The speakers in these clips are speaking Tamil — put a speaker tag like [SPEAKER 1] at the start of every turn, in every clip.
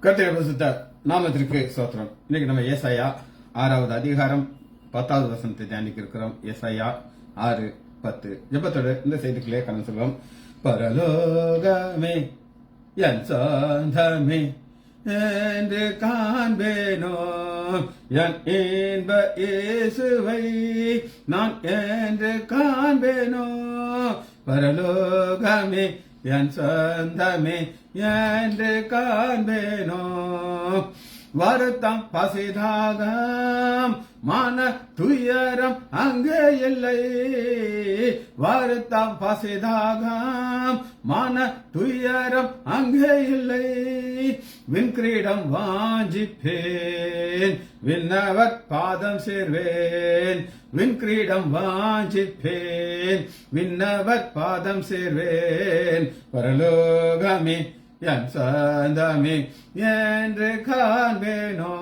[SPEAKER 1] கர்த்தருடைய பரிசுத்த நாமத்திற்கு ஸ்தோத்திரம். இன்னைக்கு நம்ம ஏசாயா 6வது அதிகாரம் 10வது வசனத்தை தியானிக்க இருக்கிறோம். ஏசாயா 6:10 ஜெபத்தோடு இந்த செய்திக்குள்ளே கடந்து சொல்வோம். பரலோகமே என் சொந்தமே என்று காண்பேனோ, என் இன்ப இயேசுவை நான் என்று காண்பேனோ. பரலோகமே என் சொந்தமே என்று காண்பேனோ. வருத்தம் பசிதாகம் மன துயரம் அங்கே இல்லை. வருத்தம் பசிதாகம் மன துயரம் அங்கே இல்லை. விண்கிரீடம் வாஞ்சிப்பேன், விண்ணவர் பாதம் சேர்வேன். விண்கிரீடம் வாஞ்சிப்பேன், விண்ணவர் பாதம் சேர்வேன். பரலோகமே என் சொந்தமே என்று காண்பேனோ.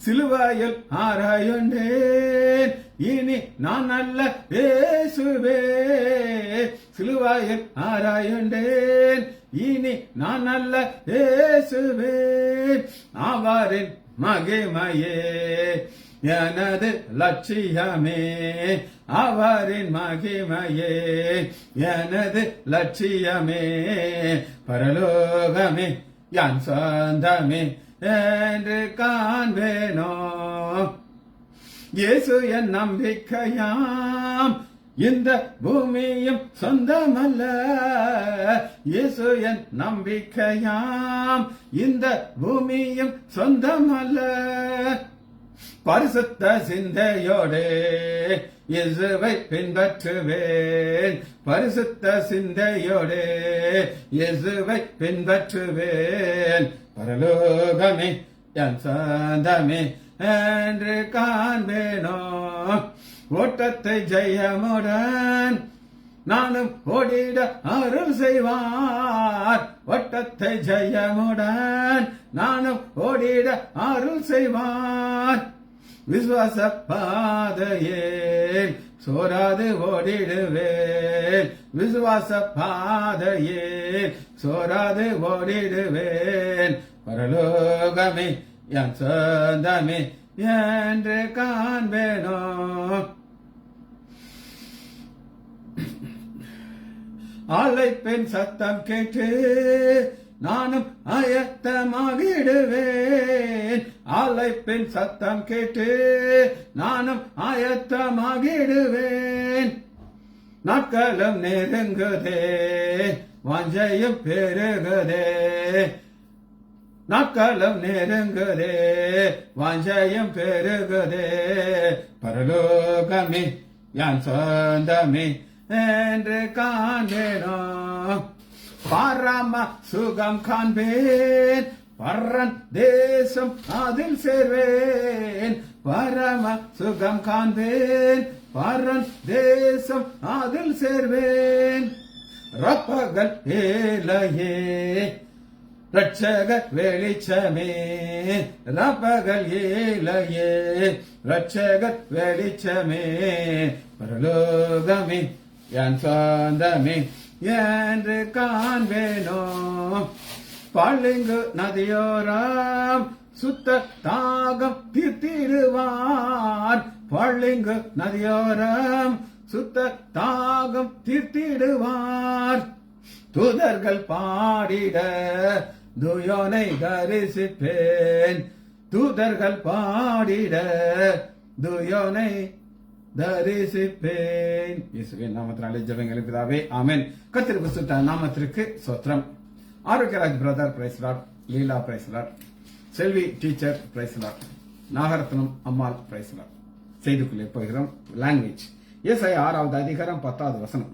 [SPEAKER 1] சிலுவையில் ஆராயுண்டேன், இனி நான் அல்ல இயேசுவே. சிலுவையில் ஆராயுண்டேன், இனி நான் அல்ல இயேசுவே. அவரின் மகிமையே எனது லட்சியமே. அவரின் மகிமையே எனது லட்சியமே. பரலோகமே என் சொந்தமே என்று காண்பேனோ. இயேசு என் நம்பிக்கையாம், இந்த பூமியும் சொந்தமல்ல. இயேசு என் நம்பிக்கையாம், இந்த பூமியும் சொந்தமல்ல. பரிசுத்த சிந்தையோடு இயேசுவை பின்பற்றுவேன். பரிசுத்த சிந்தையோடு இயேசுவை பின்பற்றுவேன். பரலோகமே என் சொந்தமே என்று காண்பேனோ. ஓட்டத்தை ஜெயமுடன் நானும் ஓடிட அருள் செய்வார். ஓட்டத்தை ஜெயமுடன் நானும் ஓடிட அருள் செய்வார். விசுவாச பாதையே சோராது ஓடிடுவேன். விசுவாச பாதையே சோராது ஓடிடுவேன். பரலோகமே என் சொந்தமே என்று காண்பேனோ. அழைப்பின் சத்தம் கேட்டு நானும் ஆயத்தமாகிடுவேன். அழைப்பின் சத்தம் கேட்டு நானும் ஆயத்தமாகிடுவேன். நாட்களும் நெருங்குதே, வாஞ்சையும் பெருகுதே. நாட்களும் நெருங்குதே, வாஞ்சையும் பெருகுதே. பரலோகமே என் சொந்தமே என்று காண்பேனோ. பரம சுகம் காண்பேன், பரன் தேசம் அதில் சேர்வேன். பரம சுகம் காண்பேன், பரன் தேசம் அதில் சேர்வேன். ரப்பகல் ஏலையே ரட்சக வெளிச்சமே. ரப்பகல் ஏலையே ரட்சக வெளிச்சமே. பரலோகமே என் சொந்தமே என்று காண்பேனோ. பளிங்கு நதியோரம் சுத்த தாகம் தீர்த்திடுவார். பளிங்கு நதியோரம் சுத்த தாகம் தீர்த்திடுவார். தூதர்கள் பாடிட துயோனை தரிசிப்பேன். தூதர்கள் பாடிட துயோனை தரிசிப்பேன். இயேசுவின் நாமத்தினாலே ஜெபங்கள் பிதாவே, ஆமென். கர்த்தருடைய பரிசுத்த நாமத்திற்கு ஸ்தோத்திரம். ஆரோக்கியராஜ் பிரதர் பிரைஸ் லார்ட், லீலா பிரைஸ் லார்ட், செல்வி டீச்சர் பிரைஸ் லார்ட், நாகரத்னம் அம்மாள் பிரைஸ் லார்ட். செய்திக்குள்ளே போகிறோம். லாங்குவேஜ் ஏசாயா 6வது அதிகாரம் 10வது வசனம்.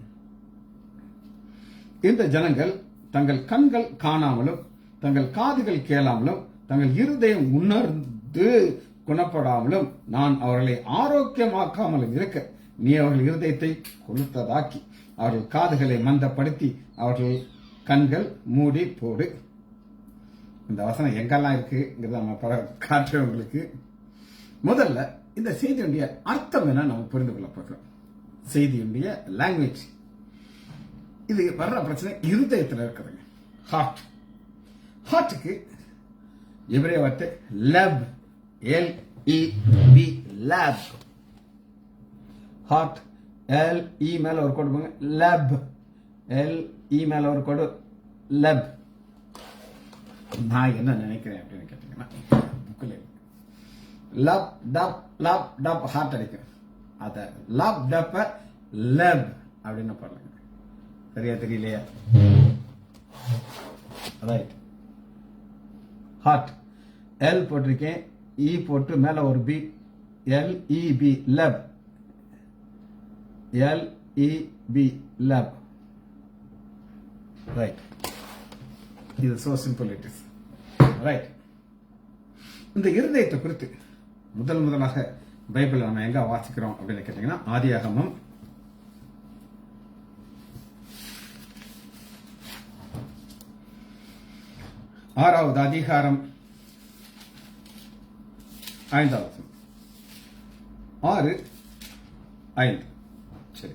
[SPEAKER 1] இந்த ஜனங்கள் தங்கள் கண்கள் காணாமலும் தங்கள் காதுகள் கேளாமலும் தங்கள் இருதயம் உணர்ந்து குணப்படாமலும் நான் அவர்களை ஆரோக்கியமாக்காமலும் இருக்க நீ அவர்கள் இருதயத்தை கொளுத்ததாக்கி அவர்கள் காதுகளை மந்தப்படுத்தி அவர்கள் கண்கள் மூடி போடு. இந்த வசனம் எங்கெல்லாம் இருக்குங்கிறத நம்ம காட்டுறவங்களுக்கு முதல்ல இந்த செய்தியுடைய அர்த்தம் என்ன நம்ம புரிந்து கொள்ள போகிறோம். செய்தியுடைய லாங்குவேஜ் இது வர்ற பிரச்சனை இருதயத்தில் இருக்கிறதுங்க. ஹார்ட்டுக்கு எபிரேய வார்த்தை லப், LEB, lab. ஹார்ட், LE மேல ஒரு கோடு போங்க, லப், LE மேல ஒரு கோடு, லப். நான் என்ன நினைக்கிறேன் அப்படின்னு கேட்டீங்கன்னா, புக்கில் lub dub lub dub heart அடிக்கும், அத லப் டப்ப லப் அப்படின்னு பாருங்க. சரியா தெரியலையா? ரைட். ஹார்ட், L போட்டிருக்கேன், E போட்டு மேல ஒரு B, LEB, lub, LEB, lub. Right. இது so simple it is. Right. இந்த இருதயத்தை குறித்து முதலாக பைபிள் நம்ம எங்க வாசிக்கிறோம் அப்படின்னு கேட்டீங்கன்னா, ஆதியாகமம் 6வது அதிகாரம் 5வது வசனம். 6:5. சரி.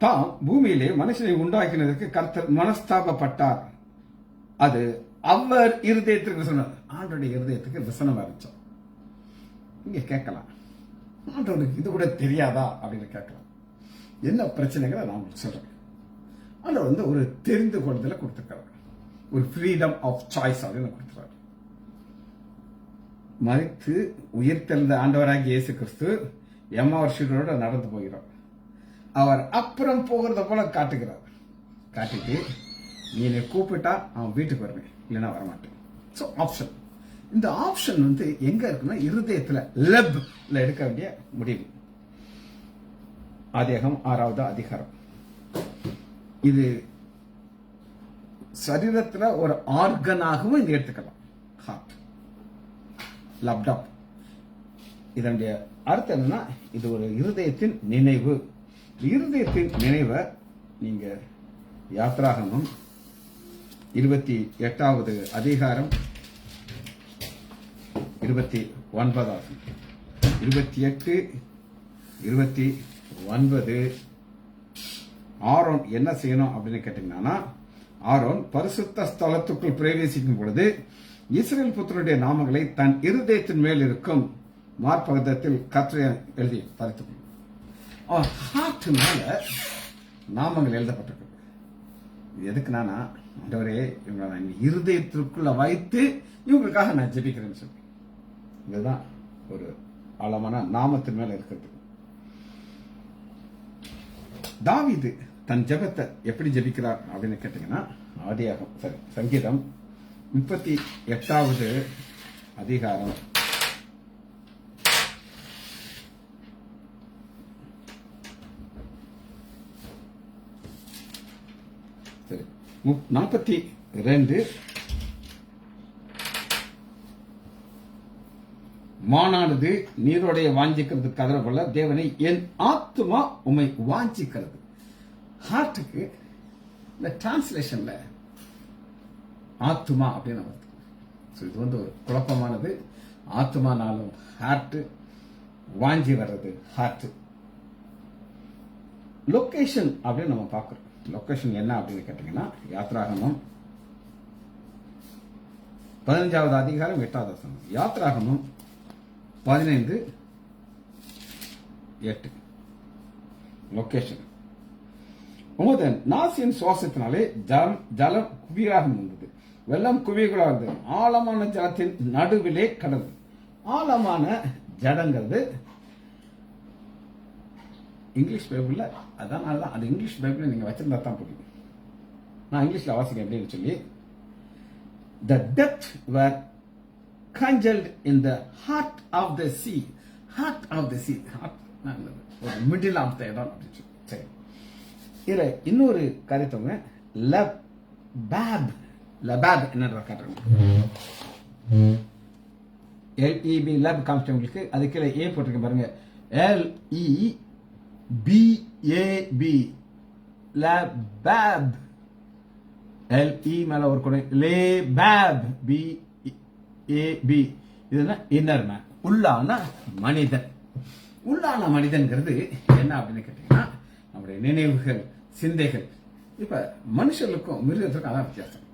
[SPEAKER 1] தாம் பூமியிலே மனுஷனை உண்டாக்கினதற்கு கர்த்தர் மனஸ்தாபப்பட்டார். அது அவர் இருதயத்திற்கு சொன்னார். ஆண்டோடைய இருதயத்துக்கு விசனம் ஆரம்பிச்சோம். இங்க கேட்கலாம், ஆண்டவனுக்கு இது கூட தெரியாதா அப்படின்னு கேட்கலாம். என்ன பிரச்சனைகளை நான் சொல்றேன். ஆண்டவர் ஒரு தெரிந்து கொள்ளுதலை கொடுத்திருக்கிறார், ஒரு ஃப்ரீடம் ஆஃப் சாய்ஸ் அப்படின்னு கொடுத்துறாரு. மரித்து உயிர் தெழுந்த ஆண்டவராகி இயேசு கிறிஸ்து எம்மாவர்ஷிகளோட நடந்து போகிறார். அவர் அப்புறம் போகிறத போல காட்டுகிறார். காட்டிட்டு நீ என்னை கூப்பிட்டா அவன் வீட்டுக்கு வருவேன், இல்லைன்னா வரமாட்டேன். So option. இந்த ஆப்ஷன் எங்க இருக்குன்னா, இருதயத்துல லப்ல எடுக்க வேண்டிய முடிவு. ஆதியாகமம் 6வது அதிகாரம். இது சரீரத்துல ஒரு ஆர்கனாகவும் இங்க எடுத்துக்கலாம். Heart, lub dub. இதனுடைய அர்த்தம் என்னன்னா, இது ஒரு இருதயத்தின் நினைவு. இருதயத்தின் நினைவை நீங்க யாத்ராகமம் 28வது அதிகாரம் 29, 28, 29. ஆரோன் என்ன செய்யணும் அப்படின்னு கேட்டீங்கன்னா, ஆரோன் பரிசுத்த ஸ்தலத்துக்குள் பிரவேசிக்கும் பொழுது இஸ்ரேல் புத்திரனுடைய நாமங்களை தன் இருதயத்தின் மேல் இருக்கும் மார்பகத்தில் கற்றை எழுதி பறித்துக்கொள்ளும். அவன் ஹார்ட் மேல நாமங்கள் எழுதப்பட்டிருக்கு. எதுக்குன்னா, ஆண்டவரே இவங்க நான் இருதயத்திற்குள்ள வைத்து இவங்களுக்காக நான் ஜெபிக்கிறேன்னு சொல்லி. இதுதான் ஒரு ஆழமான நாமத்தின் மேல இருக்கிறது. தாவீது தன் ஜெபத்தை எப்படி ஜெபிக்கிறார் அப்படின்னு கேட்டீங்கன்னா, சங்கீதம் 38வது அதிகாரம் 42. மானானது நீரோடைய வாஞ்சிக்கிறது கதற போல தேவனை என் ஆத்துமா உம்மை வாஞ்சிக்கிறது. ஹார்ட்டுக்கு இந்த டிரான்ஸ்லேஷன்ல ஆத்துமா அப்படின்னு வருது. இது ஒரு குழப்பமானது. ஆத்துமானாலும் ஹார்ட், வாஞ்சி வர்றது ஹார்ட். லொகேஷன் அப்படின்னு நம்ம பார்க்கிறோம். லொகேஷன் என்ன அப்படின்னு கேட்டீங்கன்னா, யாத்ராகமம் 15வது அதிகாரம் 8வது வசனம். யாத்ராகமம் 15:8. லொகேஷன். உமது நாசியின் சுவாசத்தினாலே ஜலம் குவியாக இருந்தது, வெள்ளம் குவிகளாக ஆழமான ஜலத்தின் நடுவிலே கடந்தது. ஆழமான ஜடங்கிறது இங்கிலீஷ் பைபிள்ல, அதனால அது இங்கிலீஷ் பைபிள் நீங்க வச்சிருந்தா தான் புரியும். நான் இங்கிலீஷ்ல வாசிக்கிறேன் அப்படின்னு சொல்லி, the depth were congealed in the heart of the sea. Heart of the sea, ஒரு மிடில் ஆஃப் த இடம் அப்படின்னு சொல்லி. சரி, இதுல இன்னொரு கருத்தவங்க லபாப் என்ன காட்டுறாங்க. LEB லப் காமிச்சவங்களுக்கு அது கீழே ஏ போட்டிருக்கேன் பாருங்க. LEBAB லபாப். LE மேல ஒரு கூட லேபாப் BAB. இதுனா இன்னர் மேன், உள்ளான மனிதன். உள்ளான மனிதன்கிறது என்ன அப்படின்னு கேட்டீங்கன்னா, நம்முடைய நினைவுகள், சிந்தைகள். இப்ப மனுஷர்களுக்கும் மிருகத்துக்கும் அதான் வித்தியாசம்.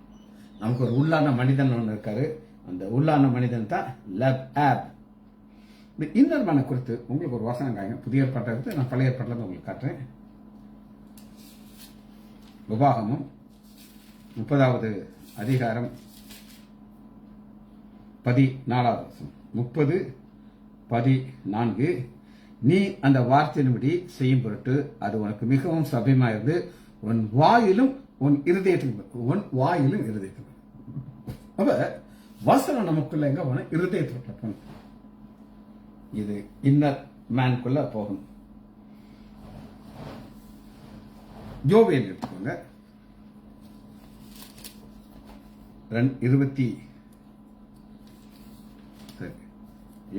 [SPEAKER 1] நமக்கு ஒரு உள்ளான மனிதன் ஒன்று இருக்காரு, அந்த உள்ளான மனிதன் தான் லப் ஆப். இந்த இன்னர் மேனை குறித்து உங்களுக்கு ஒரு வசனம் காங்க. புதிய ஏற்பாட்டை எடுத்து நான் பழைய ஏற்பாட்டில் உங்களுக்கு காட்டுறேன். உபாகமம் 30வது அதிகாரம் 14வது வசனம். 30:14. நீ அந்த வார்த்தையின்படி செய்யும் பொருட்டு அது உனக்கு மிகவும் சபையமாயிருந்து உன் வாயிலும் இருதயத்திலும். அப்ப வசனம் நமக்குள்ள எங்க போன இருதயத்தில் இது இன்னர் மேனுக்குள்ள போகணும். யோவேல் எடுத்துக்கோங்க. 20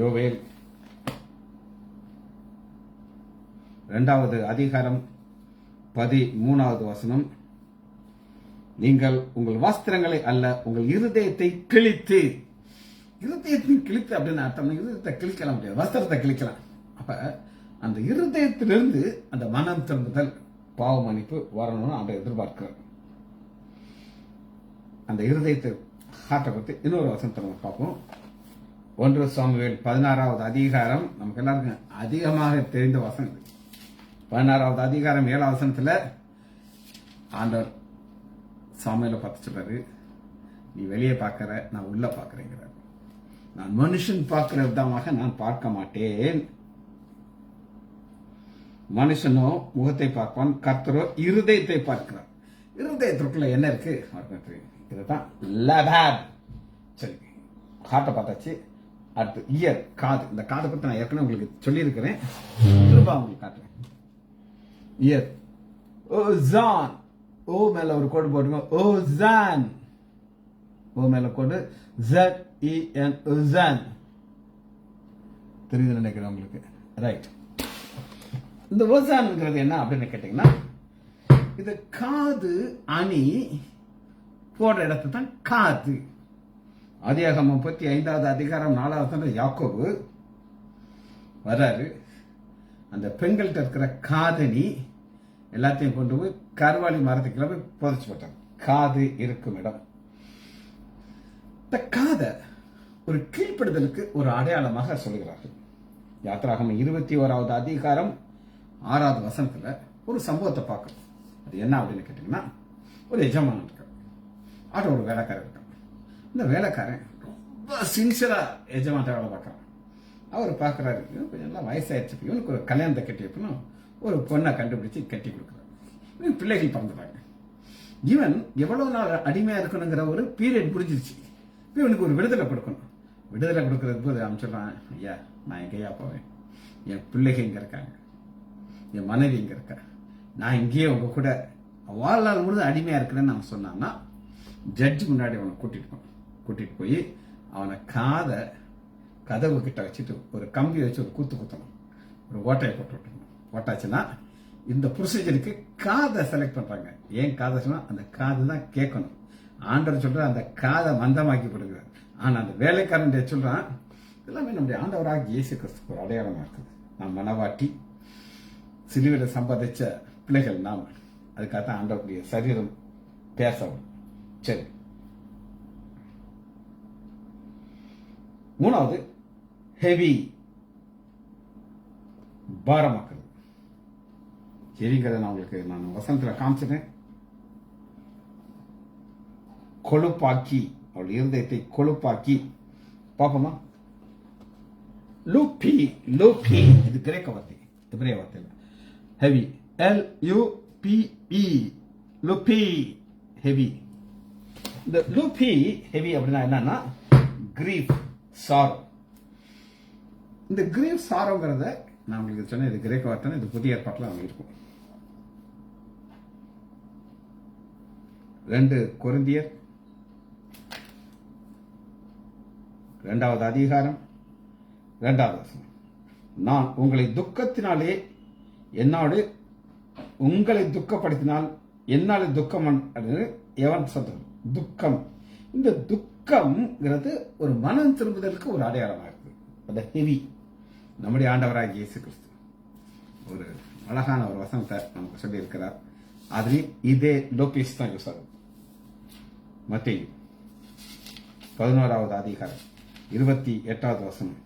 [SPEAKER 1] யோவேல் 2வது அதிகாரம் 13வது வசனம். நீங்கள் உங்கள் வஸ்திரங்களை அல்ல உங்கள் இருதயத்தை கிழித்து. அப்படின்னு அர்த்தம். இருதயத்தை கிழிக்கலாம் முடியாது, வஸ்திரத்தை கிழிக்கலாம். அப்ப அந்த இருதயத்திலிருந்து அந்த மனம் திரும்புதல், பாவ மன்னிப்பு வரணும்னு அந்த எதிர்பார்க்கிறார். அந்த இருதயத்தை ஹார்ட்டை பற்றி இன்னொரு வசனத்தை நம்ம பார்ப்போம். 1 சாமுவேல் 16வது அதிகாரம். நமக்கு எல்லாருக்கும் அதிகமாக தெரிந்த வசனம். 16வது அதிகாரம் 7வது வசனத்துல ஆண்டவர் சாமுவேலை பார்த்து சொல்றாரு, நீ வெளியே பார்க்கிற, நான் உள்ள பார்க்கிறேங்கிறார். நான் மனுஷன் பார்க்கிற விதமாக நான் பார்க்க மாட்டேன். மனுஷனோ முகத்தை பார்ப்பான், கர்த்தரோ இருதயத்தை பார்க்கிறார். இருதயத்திற்குள்ள என்ன இருக்கு? இதுதான் லபாப். சரி, ஹார்ட்டை பார்த்தாச்சு. அடுத்து இயர், காது. இந்த காதை பற்றி நான் ஏற்கனவே உங்களுக்கு சொல்லியிருக்கிறேன், திரும்ப உங்களுக்கு காட்டுறேன். இயர், ஓசான். ஓ மேல ஒரு கோடு போட்டுங்க. ஓசான். ஓ மேல கோடு. ZEN, ஓசான். தெரியுது நினைக்கிறேன் உங்களுக்கு. ரைட். இந்த ஓசான்ங்கிறது என்ன அப்படின்னு கேட்டீங்கன்னா, இது காது அணி போடுற இடத்து தான் காது. ஆதியாகமம் 35வது அதிகாரம் 4வது யாக்கோபு வர்றாரு. அந்த பெண்கள்கிட்ட இருக்கிற காதணி எல்லாத்தையும் கொண்டு போய் கருவாளி மரத்துக்குள்ள போய் புதைச்சு போட்டாங்க. காது இருக்கும் இடம். இந்த காதை ஒரு கீழ்ப்படுதலுக்கு ஒரு அடையாளமாக சொல்கிறார்கள். யாத்திராகமம் 21வது அதிகாரம் 6வது வசனத்துல ஒரு சம்பவத்தை பார்க்கணும். அது என்ன அப்படின்னு கேட்டீங்கன்னா, ஒரு எஜமானன் இருக்கார், ஆட்டோ ஒரு வேலைக்காரர் இருக்கான். இந்த வேலைக்காரன் ரொம்ப சின்சியரா எஜமான்ட்ட வேலை பார்க்கறான். அவர் பார்க்கறாரு, கொஞ்சம் நல்லா வயசாயிடுச்சு, இவனுக்கு ஒரு கல்யாணத்தை கட்டி வைக்கணும், ஒரு பொண்ணை கண்டுபிடிச்சு கட்டி கொடுக்குறாரு. இவன் பிள்ளைகள் பிறந்துட்டாங்க. இவன் எவ்வளவு நாள் அடிமையா இருக்கணுங்கிற ஒரு பீரியட் புரிஞ்சிருச்சு. இவனுக்கு ஒரு விடுதலை கொடுக்கணும். விடுதலை கொடுக்கறது போது அவன் சொல்றான், ஐயா நான் எங்கேயா போவேன், என் பிள்ளைகள் இங்க இருக்காங்க, என் மனைவி இங்க இருக்கா, நான் இங்கேயே உங்க கூட வாழ்நாள் முழுது அடிமையா இருக்கிறேன்னு அவன் சொன்னான்னா, ஜட்ஜு முன்னாடி அவனை கூட்டிட்டு போய் அவனை கதவு கிட்ட வச்சுட்டு ஒரு கம்பி வச்சு ஒரு குத்தணும், ஒரு ஓட்டையை போட்டு விட்டுணும். ஓட்டாச்சுன்னா இந்த ப்ரொசீஜருக்கு காதை செலக்ட் பண்றாங்க. ஏன் காதை சொன்னா அந்த காது தான் கேட்கணும். ஆண்டவர் சொல்ற அந்த காதை மந்தமாக்கி கொடுக்குறார். ஆனா அந்த வேலைக்காரன் சொல்றான், எல்லாமே நம்முடைய ஆண்டவராக இயேசு கிறிஸ்துக்கு ஒரு அடையாளமா இருக்குது. நாம் மனவாட்டி சிலுவையில சம்பாதிச்ச பிள்ளைகள் நாம். அதுக்காகத்தான் ஆண்டவருடைய சரீரம் பேசவும். சரி, 3வது ஹெவி, பாரமாக்குறது. ஹெவிங்கிறத நான் வசனத்துல காமிச்சிட்டேன். கொழுப்பாக்கி, அவள் இருதயத்தை கொழுப்பாக்கி. பாப்போமா? லூப்பி. இது கிரேக்க வார்த்தை, எபிரேய வார்த்தை. ஹெவி, LUPE, லூப்பி, ஹெவி. இந்த லூப்பி ஹெவி அப்படின்னா என்னன்னா, கிரீஃப், சாரோ. இந்த கிரீஃப் சாரோங்கிறத நான் உங்களுக்கு சொன்னேன், இது கிரேக்க வார்த்தை, இது புதிய ஏற்பாட்டில் அவங்க இருக்கும். 2 கொரிந்தியர் 2வது அதிகாரம் 2வது வசனம். நான் உங்களை துக்கத்தினாலே என்னோடு உங்களை துக்கப்படுத்தினால் என்னாலே துக்கம் எவன் சொல்றது? துக்கம். இந்த துக்கம்ங்கிறது ஒரு மனம் திரும்புதலுக்கு ஒரு அடையாளமா இருக்கு. அந்த ஹெவி நம்முடைய ஆண்டவராக இயேசு கிறிஸ்து ஒரு அழகான ஒரு வசனத்தை நமக்கு சொல்லி இருக்கிறார். அதுலயும் இதே லோபேஸ் தான் யூஸ் ஆகும். மத்தேயு 11வது அதிகாரம் 28வது வசனம்.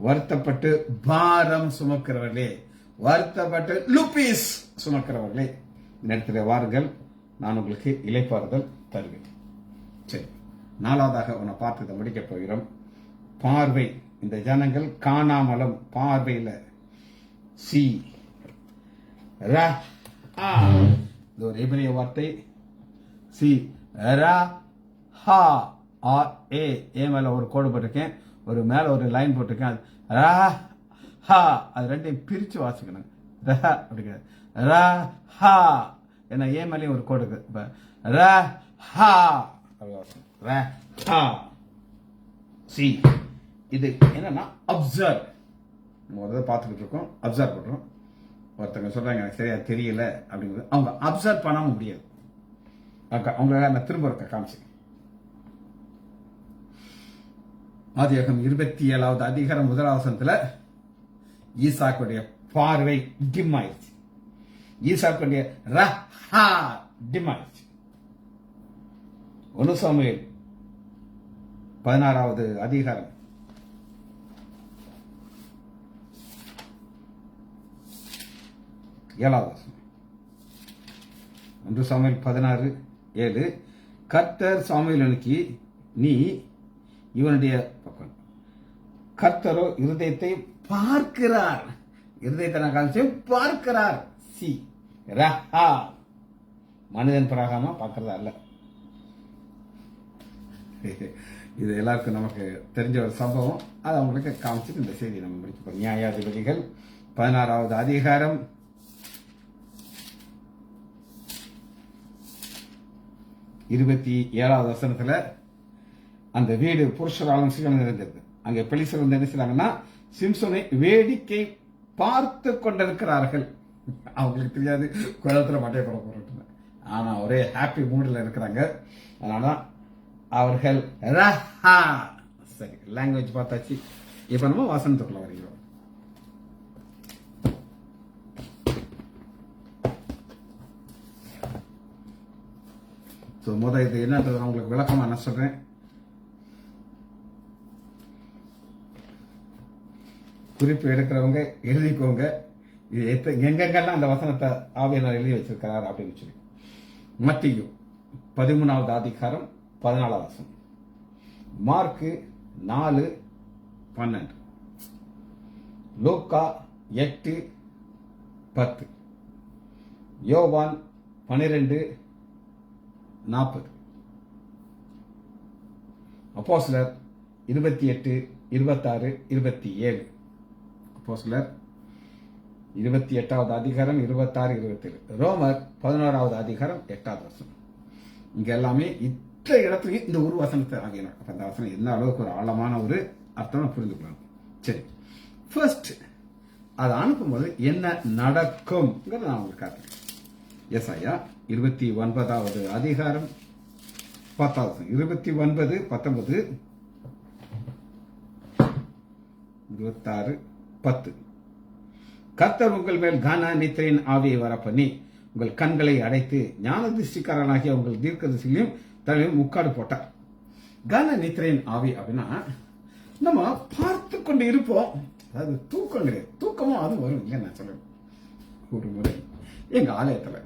[SPEAKER 1] வருத்தப்பட்டு பாரம் சுமக்கிறவர்களே, வருத்தப்பட்டு லுபீஸ் சுமக்கிறவர்களே, இந்த இடத்துல வாருங்கள், நான் உங்களுக்கு இளைப்பாறுதல் தருவேன். சரி, 4வதாக உன்னை பார்த்து இதை முடிக்க போகிறோம். பார்வை. இந்த ஜனங்கள் காணாமலும் பார்வையில் சி ர ஆ, இது ஒரு எபிரேய வார்த்தை. சி ர ஹா ஆர் ஏ, ஏ மேல ஒரு கோடு போட்டிருக்கேன், ஒரு மேல ஒரு லைன் போட்டிருக்கேன். ர ஹா, அது ரெண்டையும் பிரிச்சு வாசிக்கணும். ர அப்படி கிடையாது, ர ஹா, ஏன்னா ஏ மேலேயும் ஒரு கோடு இருக்கு. இப்ப ர ஹா ர ஹா சி. இது என்னன்னா அப்சர்வ். நம்ம ஒரு பார்த்துக்கிட்டு இருக்கோம், அப்சர்வ் பண்றோம். ஒருத்தங்க சொல்றாங்க எனக்கு சரியா தெரியல அப்படிங்கிறது, அவங்க அப்சர்வ் பண்ண முடியாது. அவங்களால நான் திரும்ப இருக்க காமிச்சு. ஆதியாகமம் 27வது அதிகாரம் 1வது வசனத்துல ஈசாக்குடைய பார்வை டிம் ஆயிடுச்சு. ஈசாக்குடைய ரஹா டிம் ஆயிடுச்சு. 1 சாமுவேல் 16வது அதிகாரம் 7வது வசனம். 1 சாமுவேல் 16:7. கர்த்தர் சாமுவேலை நோக்கி, நீ இவனுடைய பக்கம், கர்த்தரோ இருதயத்தை பார்க்கிறார். இருதயத்தை நான் காமிச்சு பார்க்கிறார். சி ரஹா, மனிதன் பிராகாம பார்க்கறதா இல்ல. இது எல்லாருக்கும் நமக்கு தெரிஞ்ச ஒரு சம்பவம். அதை அவங்களுக்கு காமிச்சிட்டு இந்த செய்தி நம்ம முடிக்க போறோம். நியாயாதிபதிகள் 16வது அதிகாரம் 27வது வசனத்துல அந்த வீடு புருஷராலும் சிக்கனம் இருந்தது. அங்கே பெலிஸ்தர் வந்து என்ன செய்றாங்கன்னா, சிம்சோனை வேடிக்கை பார்த்து கொண்டிருக்கிறார்கள். அவங்களுக்கு தெரியாது குளத்துல மட்டை போட போறது. ஆனா ஒரே ஹாப்பி மூட்ல இருக்கிறாங்க. அதனால அவர்கள் சரி, லாங்குவேஜ் பார்த்தாச்சு. இப்ப நம்ம வசனத்துக்குள்ள வருகிறோம். முதல் இது என்னன்றது உங்களுக்கு விளக்கமா நான் சொல்றேன். குறிப்பு எடுக்கிறவங்க எழுதிக்கோங்க. இது எங்கெங்கெல்லாம் அந்த வசனத்தை ஆவியானவர் எழுதி வச்சிருக்கிறார் அப்படின்னு சொல்லி. மத்தேயு 13வது அதிகாரம் 14வது வசனம், மார்க்கு 4:12, லூக்கா 8:10, யோவான் 12:40, அப்போஸ்தலர் 28:26-27, அப்போஸ்தலர் 28வது அதிகாரம் 26-27, ரோமர் 11வது அதிகாரம் 8வது வசனம். இங்க எல்லாமே இத்த இடத்துலயும் இந்த ஒரு வசனத்தை ஆகினார். அந்த வசனம் எந்த அளவுக்கு ஒரு ஆழமான ஒரு அர்த்தம் புரிந்துக்கலாம். சரி, ஃபர்ஸ்ட் அதை அனுப்பும்போது என்ன நடக்கும் நான் உங்களுக்கு காட்டுறேன். எசாயா 29வது அதிகாரம் 10வது 29, 19, 26, 10. கர்த்தர் உங்கள் மேல் கன நித்திரையின் ஆவியை வர பண்ணி உங்கள் கண்களை அடைத்து ஞான திருஷ்டிக்காரனாகிய உங்கள் தீர்க்கதரிசிகளையும் தலையும் முக்காடு போட்டார். கன நித்திரையின் ஆவி அப்படின்னா நம்ம பார்த்து கொண்டு இருப்போம். அதாவது தூக்கம் கிடையாது, தூக்கமும் அது வரும். இங்க நான் சொல்றேன், ஒரு முறை எங்க ஆலயத்துல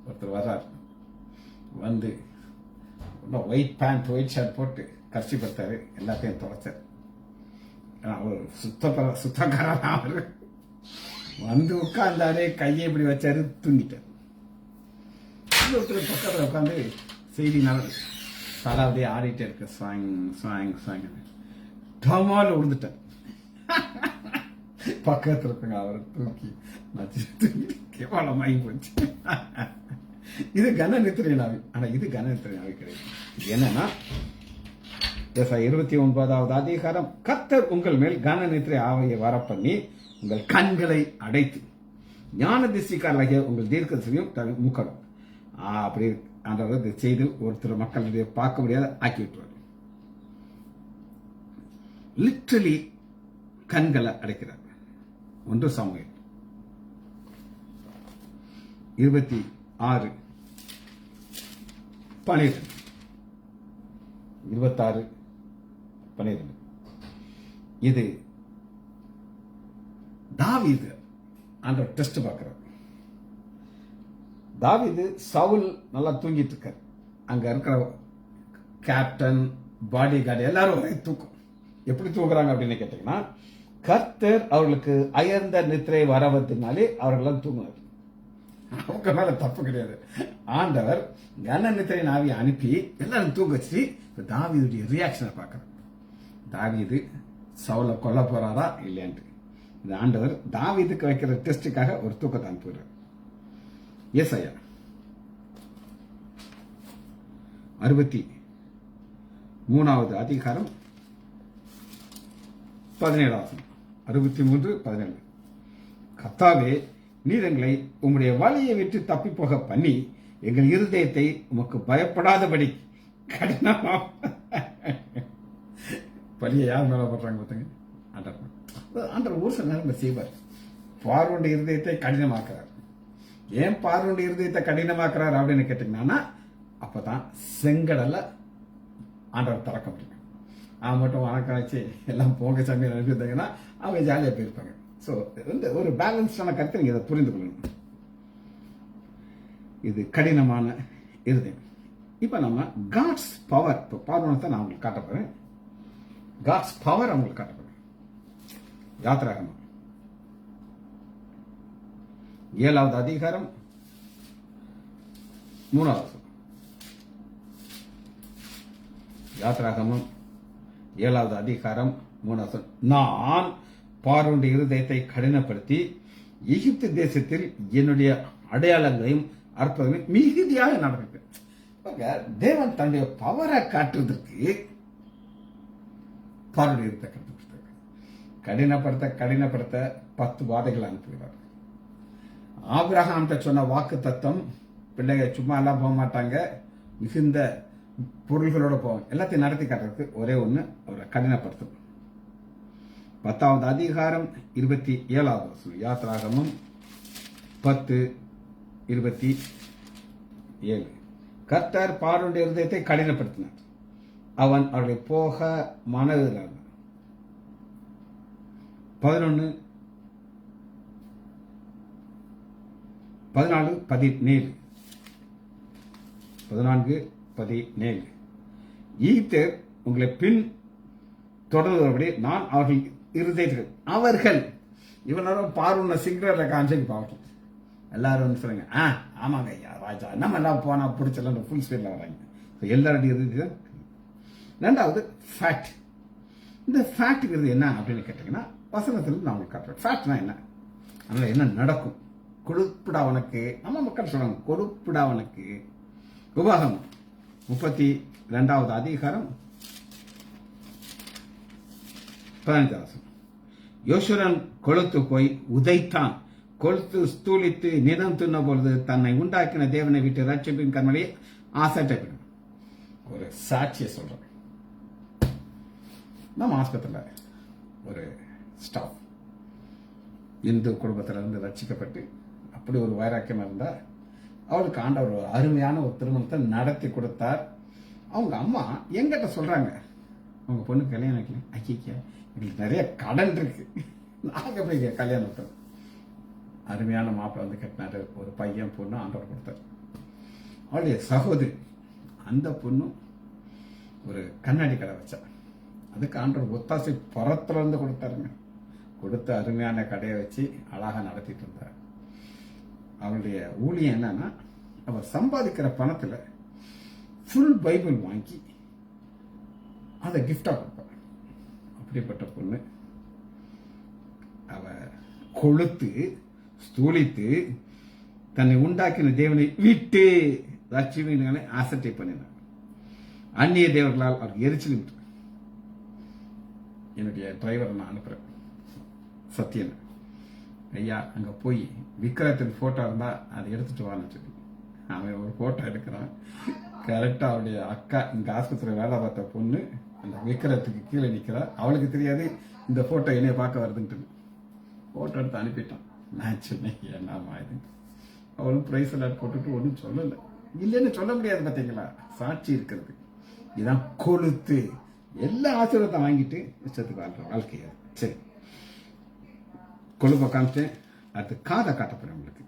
[SPEAKER 1] ஒருத்தர் வர்றார். வந்து ஒயிட் பேண்ட் ஒயிட் ஷர்ட் போட்டு கர்ச்சி படுத்தாரு, எல்லாத்தையும் தொலைச்சார். அவர் சுத்தக்காரன். அவரு வந்து உட்கார்ந்தாரு, கையை இப்படி வச்சாரு, தூங்கிட்டார். ஒருத்தர் பக்கத்துல உட்காந்து செய்தி தலை அப்படியே ஆடிட்டே இருக்கு. சாங் சாங் சாங் டமால் விழுந்துட்டார். பக்கத்துல இருக்காங்க, அவரை தூக்கி தூக்கி கேவலமாகி போச்சு. இது கன நித்திரை ஆவி. ஆனா இது கன நித்திரை ஆவி கிடையாது. என்னன்னா 29வது அதிகாரம், கர்த்தர் உங்கள் மேல் கன நித்திரை ஆவியை வர பண்ணி உங்கள் கண்களை அடைத்து ஞான திருஷ்டிக்காரர்களாகிய உங்கள் தீர்க்கதரிசிகளையும் முக்கணும். அப்படி அந்த செய்து ஒருத்தர் மக்கள் பார்க்க முடியாத ஆக்கி விட்டுவார். லிட்டரலி கண்களை அடைக்கிறார். 1 சாமுவேல் 26:12, 26:12. இது தாவீது ஆண்டவர் டெஸ்ட் பார்க்கிறார். தாவீது சவுல் நல்லா தூங்கிட்டு இருக்கார். அங்க இருக்கிற கேப்டன், பாடி கார்டு எல்லாரும் ஒரே தூக்கம். எப்படி தூக்குறாங்க அப்படின்னு கேட்டீங்கன்னா, கர்த்தர் அவர்களுக்கு அயர்ந்த நித்திரை வரவதுனாலே அவர்களெல்லாம் தூங்குனார். அவங்க மேல தப்பு கிடையாது. ஆண்டவர் கன நித்திரை ஆவியை அனுப்பி எல்லாரும் தூங்க வச்சு தாவீதுடைய ரியாக்ஷனை பார்க்கிறார். தாவீது சவுலை கொல்ல போறாரா இல்லையான்ட்டு இந்த ஆண்டவர் தாவீதுக்கு வைக்கிற டெஸ்டுக்காக ஒரு தூக்கத்தை அனுப்புகிறார். ஏசாயா 63:17. 63:17. கர்த்தாவே, நீர் எங்களை உம்முடைய வழியை விட்டு தப்பி போக பண்ணி எங்கள் இருதயத்தை உமக்கு பயப்படாதபடி கடினமா பழியை யார் மேல போடுறாங்க பார்த்துங்க. ஆண்டவர் ஒரு சில நேரம் செய்வார். பார்வோண்ட இருதயத்தை கடினமாக்குறார். ஏன் பார்வோண்ட இருதயத்தை கடினமாக்குறார் அப்படின்னு கேட்டீங்கன்னா, அப்பதான் செங்கடலை ஆண்டவர் திறக்க முடியும். அவன் மட்டும் வணக்கம் வச்சு எல்லாம் போங்க சாமி அனுப்பியிருந்தாங்கன்னா அவங்க ஜாலியா போயிருப்பாங்க. ஸோ ஒரு பேலன்ஸ்டான கருத்தை நீங்க இதை புரிந்து கொள்ளணும். இது கடினமான இருதயம். இப்ப நம்ம காட்ஸ் பவர், இப்போ பார்வனத்தை நான் உங்களுக்கு காட்ட போறேன். காட்ஸ் பவர் அவங்களுக்கு காட்ட போறேன். யாத்திராகமம் 7:3. 3. யாத்திராகமம் 7:3. நான் பார்வோனுடைய இருதயத்தை கடினப்படுத்தி எகிப்து தேசத்தில் என்னுடைய அடையாளங்களையும் அற்புதங்களையும் மிகுதியாக நடப்பிப்பேன். தேவன் தன்னுடைய பவரை காட்டுவதற்கு பார்வோனுடைய இருதயத்தை கடினப்படுத்த 10 வாதைகள் அனுப்புகிறார். ஆபிரகாம் சொன்ன வாக்கு தத்தம், பிள்ளைங்க சும்மா எல்லாம் போக மாட்டாங்க, மிகுந்த பொருள்களோட போவாங்க. எல்லாத்தையும் நடத்தி காட்டுறதுக்கு ஒரே ஒண்ணு, அவரை கடினப்படுத்தும். 10:27. யாத்திராகமம் 10:27. கர்த்தர் பார்வோனுடைய இருதயத்தை கடினப்படுத்தினார். அவன் அவர்களை போக மனதில். 14:17. ஈத்தர் உங்களை பின் தொடர்படி நான் அவர்கள் இருதயத்தில் அவர்கள் இவனோட பார்வனை சிங்கரில் காமிச்சு பார்க்கலாம். எல்லாரும் சொல்லுங்க, ஆமாங்க ஐயா ராஜா, நம்ம எல்லாம் போனா பிடிச்சலாம் ஃபுல் ஸ்பீட்ல வராங்க. எல்லாருடைய இருதயம். 2வது ஃபேக்ட். இந்த ஃபேக்ட்ங்கிறது என்ன அப்படின்னு கேட்டீங்கன்னா, வசனத்தில் நான் உங்களுக்கு காட்டுறேன். ஃபேக்ட்னா என்ன, அதனால என்ன நடக்கும். கொடுப்பிடாவனுக்கு நம்ம மக்கள் சொல்றாங்க, கொடுப்பிடாவனுக்கு. உபாகமம் 32:15. யோசுவன் கொழுத்து போய் உதைத்தான். கொழுத்து ஸ்தூலித்து நிதம் துண்ண பொழுது தன்னை உண்டாக்கின தேவனை விட்டு ரட்சிப்பின் கண்மலையை ஆசைப்படும். ஒரு சாட்சியை சொல்றேன். நம்ம ஆஸ்பத்திரியில் ஒரு ஸ்டாஃப் இந்து குடும்பத்தில் இருந்து ரட்சிக்கப்பட்டு அப்படி ஒரு வைராக்கியம் இருந்தா, அவளுக்கு ஆண்டவர் ஒரு அருமையான ஒரு திருமணத்தை நடத்தி கொடுத்தார். அவங்க அம்மா எங்கிட்ட சொல்றாங்க, அவங்க பொண்ணு கல்யாணம் வைக்கல, ஐக்கியா எங்களுக்கு நிறைய கடன் இருக்கு, நாங்க போய் கல்யாணம் விட்டோம். அருமையான மாப்பிள்ளை வந்து கட்டினாரு. ஒரு பையன் பொண்ணு ஆண்டவர் கொடுத்தார். அவளுடைய சகோதரி அந்த பொண்ணும் ஒரு கண்ணாடி கடை வச்சா. அதுக்கு ஆண்டவர் ஒத்தாசை புறத்துல இருந்து கொடுத்தாருங்க. கொடுத்த அருமையான கடையை வச்சு அழகா நடத்திட்டு இருந்தார். அவளுடைய ஊழியம் என்னன்னா, அவர் சம்பாதிக்கிற பணத்துல ஃபுல் பைபிள் வாங்கி அதை கிஃப்டா கொடுப்பார். அப்படிப்பட்ட பொண்ணு அவ கொழுத்து ஸ்தூலித்து தன்னை உண்டாக்கின தேவனை விட்டு ரட்சிவினை ஆசட்டை பண்ணினார். அந்நிய தேவர்களால் அவருக்கு எரிச்சல் விட்டு. என்னுடைய டிரைவரை நான் அனுப்புறேன், சத்தியன் ஐயா, அங்க போய் விக்கிரத்தின் போட்டோ இருந்தா அதை எடுத்துட்டு வான்னு சொல்லி அவன் ஒரு போட்டோ எடுக்கிறான். கரெக்டா அவருடைய அக்கா இங்க ஆஸ்பத்திரி வேலை பார்த்த பொண்ணு அந்த விக்கிரத்துக்கு கீழே நிக்கிறா. அவளுக்கு தெரியாது இந்த போட்டோ என்னைய பார்க்க வருதுன்ட்டு. போட்டோ எடுத்து அனுப்பிட்டான். நான் சொன்னேன், என்னமா இது. அவளும் பிரைஸ் எல்லாம் போட்டுட்டு ஒன்றும் சொல்லலை. இல்லைன்னு சொல்ல முடியாது. பார்த்தீங்களா, சாட்சி இருக்கிறது. இதான் கொழுத்து. எல்லா ஆசீர்வாதத்தை வாங்கிட்டு இஷ்டத்துக்கு வாழ்ற வாழ்க்கையா. சரி, கொழுப்பை காமிச்சேன். அடுத்து காதை காட்டப்படுறேன் உங்களுக்கு.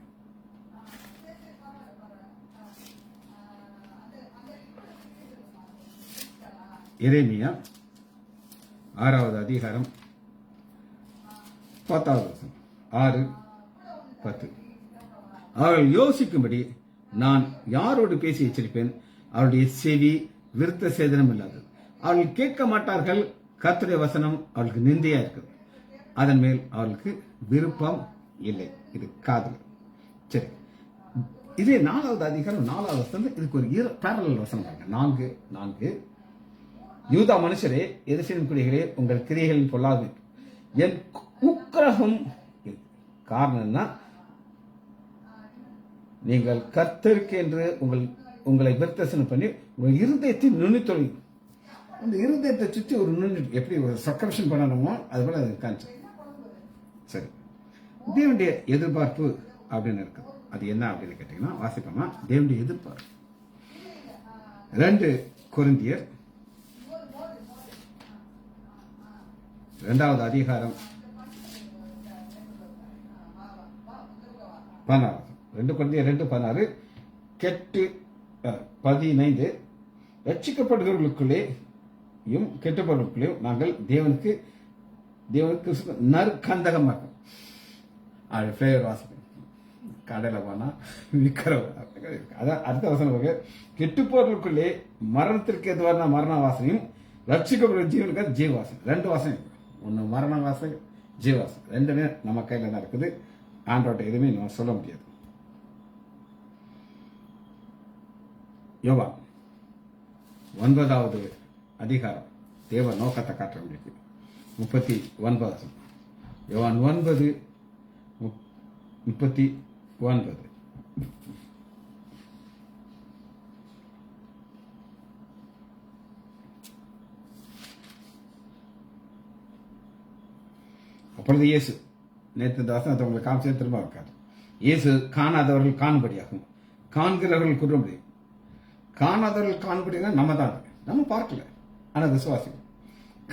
[SPEAKER 1] எரேமியா 6வது அதிகாரம் 10வது வசனம். 6:10. அவர்கள் யோசிக்கும்படி நான் யாரோடு பேசி எச்சரிப்பேன், அவருடைய செவி விருத்த சேதனம் இல்லாதது. அவர்கள் கேட்க மாட்டார்கள். கர்த்தருடைய வசனம் அவர்களுக்கு நிந்தையா இருக்குது, அதன் மேல் அவர்களுக்கு விருப்பம் இல்லை. இது காதல். சரி, இதே 4வது அதிகாரம் 4வது வசனம். இதுக்கு ஒரு பேரலல் வசனம் பாருங்க. 4:4. யூதா மனுஷரே, எருசலேம் குடிகளே, உங்கள் கிரியைகளில் பொல்லாது என் உக்கிரகம். காரணம்னா நீங்கள் கர்த்தருக்கு என்று உங்களை விருத்தசனம் பண்ணி உங்கள் இருதயத்தை நுண்ணித்தொழில். அந்த இருதயத்தை சுற்றி ஒரு நுண்ணி எப்படி ஒரு சக்கரஷன் பண்ணணுமோ அது போல அது காமிச்சு. சரி, தேவனுடைய எதிர்பார்ப்பு அப்படின்னு இருக்குது. அது என்ன அப்படின்னு கேட்டீங்கன்னா, வாசிப்போமா? தேவனுடைய எதிர்பார்ப்பு 2 கொரிந்தியர் 2வது அதிகாரம் 16. 2 கொரிந்தியர் 2:16. 15. ரட்சிக்கப்படுகிறவர்களுக்குள்ளேயும் கெட்டப்படுவர்களுக்குள்ளேயும் நாங்கள் தேவனுக்கு நற்கந்தகம் இருக்கும். அது ஃபிளேவர் வாசிக்கும். கடையில் போனா விற்கிறவர். அதான் அடுத்த வசனம். கெட்டுப்போர்களுக்குள்ளே மரணத்திற்கு எதுவான மரண வாசனையும், ரட்சிக்கப்படுகிற ஜீவனுக்கு ஜீவவாசனை. 2 வாசனை. ஒன்று மரண வாசனை, ஜீவவாசனை. 2மே நம்ம கையில் தான் இருக்குது. ஆண்டோட்ட எதுவுமே நம்ம சொல்ல முடியாது. யோவான் 9வது அதிகாரம் தேவ நோக்கத்தை காட்ட முடியுது. 39. யோவான் 9:39. அப்பொழுது இயேசு, நேற்று இந்த வசனத்தை உங்களுக்கு காமிச்சு திரும்ப வைக்காது. இயேசு காணாதவர்கள் காணும்படியாகும், காண்கிறவர்கள் குற்றம்படி. காணாதவர்கள் காணும்படியா நம்ம தான், நம்ம பார்க்கல, ஆனால் விசுவாசிகள்.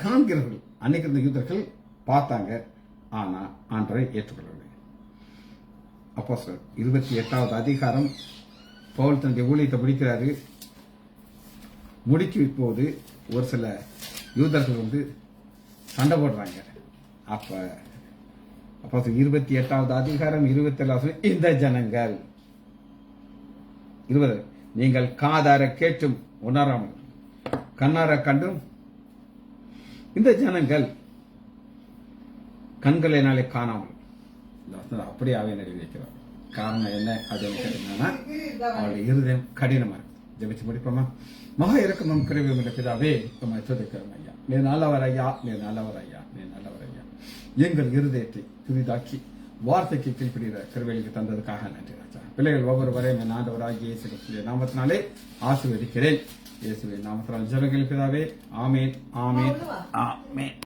[SPEAKER 1] காண்கிறவர்கள், அன்னைக்கு இருந்த யூதர்கள் பார்த்தாங்க, ஆனா ஆண்டவரை ஏற்றுக்கொள்ளவில்லை. அப்போஸ்தலர் 28வது அதிகாரம் பவுல் தன்னுடைய ஊழியத்தை முடிக்கிறாரு. முடிக்கும் போது ஒரு சில யூதர்கள் வந்து சண்டை போடுறாங்க. அப்போ 28வது அதிகாரம் 27. இந்த ஜனங்கள் 20. நீங்கள் காதார கேட்டும் உணராமல் கண்ணார கண்டும், இந்த ஜனங்கள் கண்களினாலே காணாமல். அப்படியே அவை நிறைவு வைக்கிறார். காரணம் என்ன அப்படின்னு கேட்டீங்கன்னா, அவருடைய இருதயம் கடினமா இருக்கு. ஜெபிச்சு முடிப்போமா? மகா இறக்கமும் கிருபையும் உள்ள பிதாவே, உம்மை துதிக்கிறோம் ஐயா. நீ நல்லவர் ஐயா, நீ நல்லவர் ஐயா, நீ நல்லவர் ஐயா. எங்கள் இருதயத்தை புதிதாக்கி வார்த்தைக்கு கீழ்ப்படுகிற கிருபைக்கு தந்ததுக்காக நன்றி ராஜா. பிள்ளைகள் ஒவ்வொருவரையும் என் ஆண்டவராகிய இயேசு கிறிஸ்துவின் நாமத்தினாலே ஆசீர்வதிக்கிறேன். இயேசுவின் நாமத்தினால் ஜெபங்கள் பிதாவே. ஆமென், ஆமென், ஆமென்.